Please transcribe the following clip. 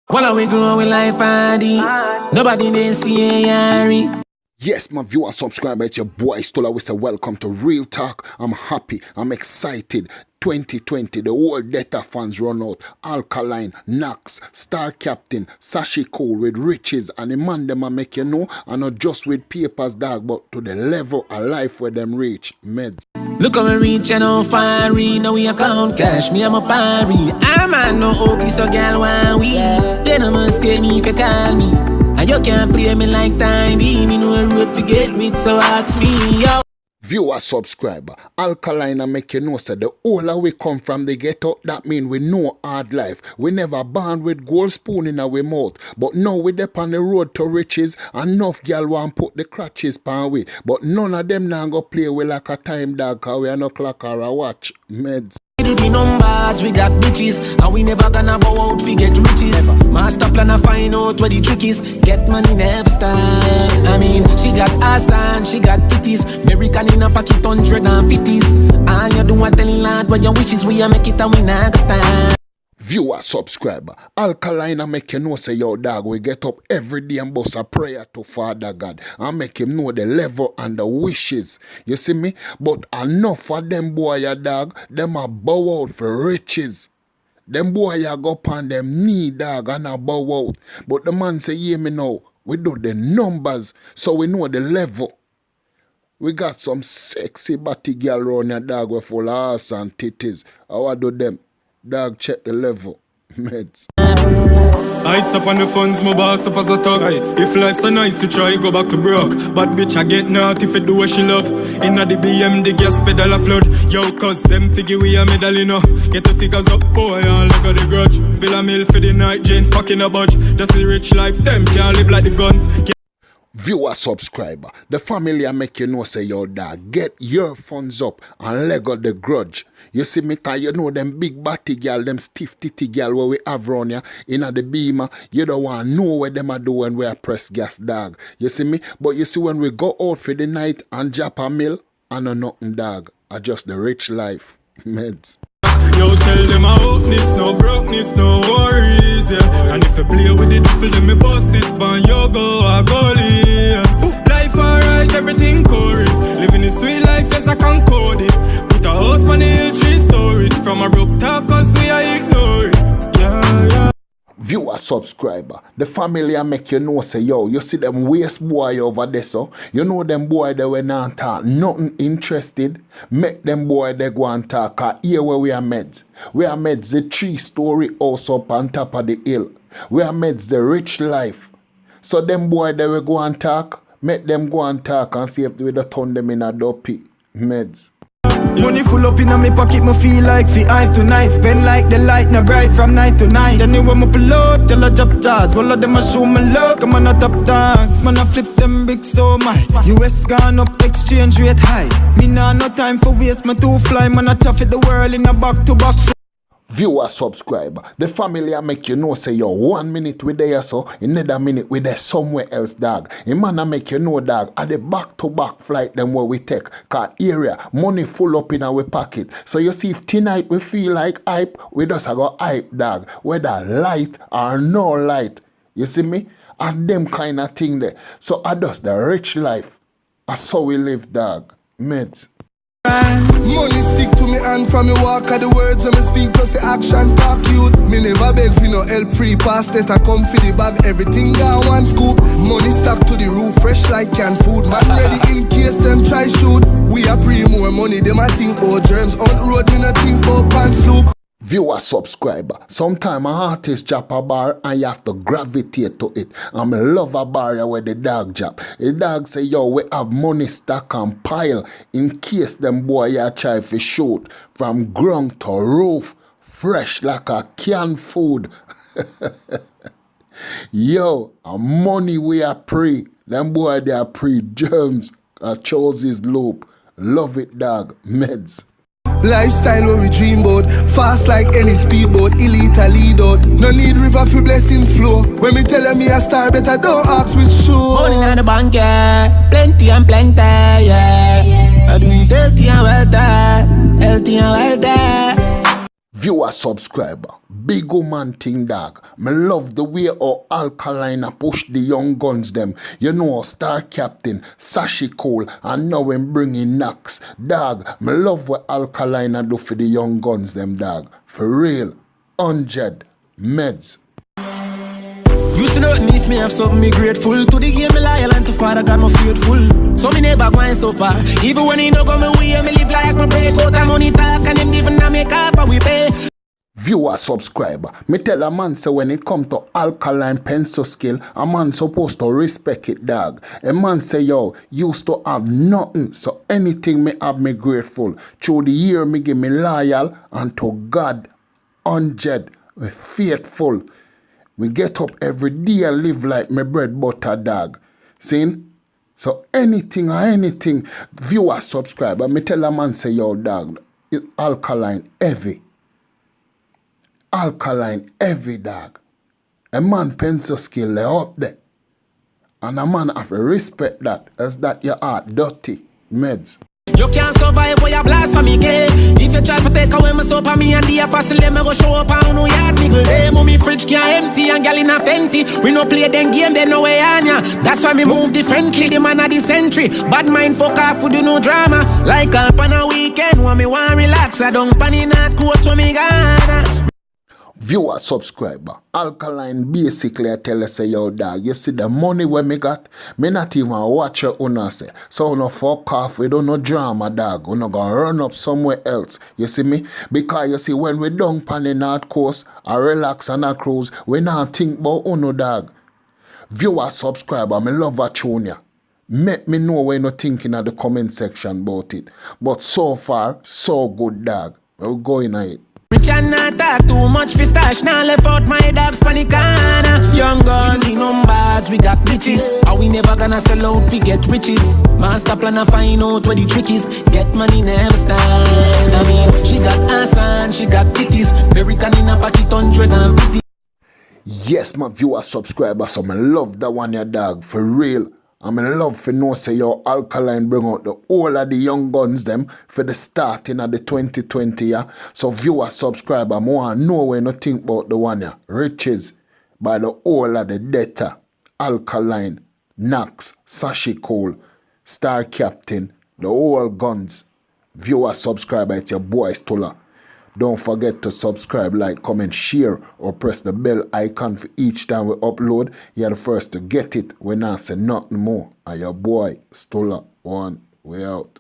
While we grow with life hardy, nobody they see Yari. Yes, my viewer, subscriber, it's your boy Stola. We say welcome to Real Talk. I'm happy, I'm excited. 2020, the whole data fans run out. Alkaline, Kanxx, Star Captyn, Sashie with riches, and the man them a make you know, and not just with papers, dog, but to the level of life where them reach. Meds. Look how we reach and how far we now we account cash, me I'm a party. I'm a no OP, so girl want we. They no must scare me if you call me. And you can't play me like time, me know a road to get with, so ask me, yo. Viewer, subscriber, Alkaline and make you know, so the older we come from the ghetto, that mean we know hard life. We never born with gold spoon in our mouth, but now we dep on the road to riches, and enough girl want put the crutches pan we, but none of them now go play with like a time dog, cause we are no clock or a watch. Meds. The numbers, we got bitches, and we never gonna bow out, we get riches. Master plan to find out where the trick is. Get money never stop. I mean, she got ass and she got titties. American in a pocket 150s. All you do is telling Lord what your wishes, we a make it and we not stand. Viewer, subscriber, Alkaline and make you know say yo dog, we get up every day and bust a prayer to Father God and make him know the level and the wishes. You see me? But enough for them boy ya dog, them a bow out for riches. Them boy ya go up on them knee dog and a bow out. But the man say, hear me now, we do the numbers so we know the level. We got some sexy batty girl round your dog with full ass and titties. How I do them? Dog, check the level. Meds. Heights up on the funds, my boss up as a thug. If life's so nice, you try go back to broke. But bitch, I get naught if you do what she love. Inna the BM, the gas pedal a flood. Yo, cuz them figure we a medal, you know. Get the figures up, boy, and look at the grudge. Spill a meal for the night, James packing a budge. That's the rich life, them can't live like the guns. Viewer, subscriber, the family I make you know say yo dog, get your funds up and leg out the grudge. You see me, cause you know them big batty girl, them stiff titty girl where we have round ya inna the beamer. You don't want to know what them a do when we a press gas dog. You see me? But you see when we go out for the night and drop a mill, I know nothing dog. I just the rich life. Meds. Yo, tell them I hopeness, no brokeness, no worries, yeah. And if you play with the devil, then me bust this ban, yo go a goalie, yeah. Life alright, everything correct. Living a sweet life, yes I can code it. Put a house on the hill, 3 stories. From a broke talk, cause we are ignore it, yeah. Viewer, subscriber, the family I make you know say yo, you see them waste boy over there so, you know them boy they were not talk, nothing interested, make them boy they go and talk, cause here where we are meds. We are meds the 3-story house up on top of the hill. We are meds the rich life. So them boy they will go and talk, make them go and talk and see if we don't turn them in a dopey. Meds. Money full up in my pocket, me feel like fi hype tonight. Spend like the light, na bright from night to night. Anyway, me pull out, tell a drop jars. All of them a show me love, come on a top dog. Man, I flip them big so my US gone up, exchange rate high. Me nah no time for waste, me too fly. Man, I traffic the world in a back-to-back. Viewer, subscriber, the family I make you know say yo 1 minute we there so, another minute we there somewhere else dog. A man I make you know dog at the back-to-back flight them where we take, cause area money full up in our pocket. So you see if tonight we feel like hype, we just go hype dog, whether light or no light. You see me? As them kind of thing there. So I just the rich life. That's how we live dog. Meds. Money stick to me and from me walk at the words when me speak plus the action talk youth. Me never beg for no help free pass test I come for the bag everything got one scoop. Money stuck to the roof fresh like canned food. Man ready in case them try shoot. We a pre more money them I think about germs on road me not think about pants sloop. Viewer, subscriber, sometime an artist drop a bar and you have to gravitate to it. And I love a bar where the dog drop. The dog say, yo, we have money stack and pile in case them boy ya try to shoot. From ground to roof, fresh like a canned food. Yo, a money we are pre. Them boy they are pre germs. I chose his loop. Love it dog, meds. Lifestyle where we dream about, fast like any speedboat, elite a lead out. No need river for blessings flow. When me tell me a star, better don't ask which show. Money in the bank, yeah. Plenty and plenty, yeah. I do it healthy and wealthy, healthy and wealthy. Viewer, subscriber, big woman thing, dog. Me love the way how Alkaline a push the young guns them. You know, Star Captyn, Sashie Cole, and now him bringing Kanxx. Dog, me love what Alkaline a do for the young guns them, dog. For real, 100 meds. Used to nothing if me have something me grateful. To the game me loyal and to Father God me faithful. So me never going so far. Even when he no go me way, me live like my break out of money talk. And him even na make up and we pay. Viewer, subscriber, me tell a man say when it come to alkaline pencil skill, a man supposed to respect it, dog. A man say, yo, used to have nothing, so anything me have me grateful. Through the year me give me loyal, and to God, 100, me faithful. We get up every day and live like my bread butter, dog. See? So anything or anything, viewer, subscriber, me tell a man say, yo, dog, it alkaline heavy. Alkaline heavy, dog. A man pencil skill lay up there. And a man have to respect that, as that your heart dirty. Meds. You can't survive for your blasphemy, gay. If you try to take away my soap on me and the apostle, let me go show up on no yard niggle. Hey, mommy fridge can't empty and gal in a plenty. We no play them game, they no way on ya. That's why me move differently, the man of the century. Bad mind fuck off, we do no drama. Like up on a weekend, when me want relax, I don't pan in that course when me gonna. Viewer, subscriber, Alkaline basically I tell you say, yo, dog, you see the money when me got, me not even watch your owner say. So no fuck off, we don't no drama, dog. We no gonna run up somewhere else. You see me? Because you see, when we done pan the North Coast, I relax and I cruise, we not think about uno, dog. Viewer, subscriber, me love a tune ya. Make me know when you thinking at the comment section about it. But so far, so good, dog. We'll go in it. Rich and not talk too much for stash. Now left out my dogs panicana. Young guns, we numbers, we got riches. Are we never gonna sell out, we get riches. Master plan to find out where the trick is. Get money never stand. I mean, she got ass and she got titties. American in a pocket 150. Yes, my viewer, subscriber, so I love that one, your dog, for real. I'm in love for know say your Alkaline bring out the whole of the young guns them for the starting of the 2020 year. So viewer, subscriber, more know when you think about the one here. Riches by the whole of the data. Alkaline, Kanxx, Sashie Cole, Star Captyn, the whole guns. Viewer, subscriber, it's your boy Stola. Don't forget to subscribe, like, comment, share, or press the bell icon for each time we upload. You're the first to get it when I say nothing more. And your boy, Stola, one, we out.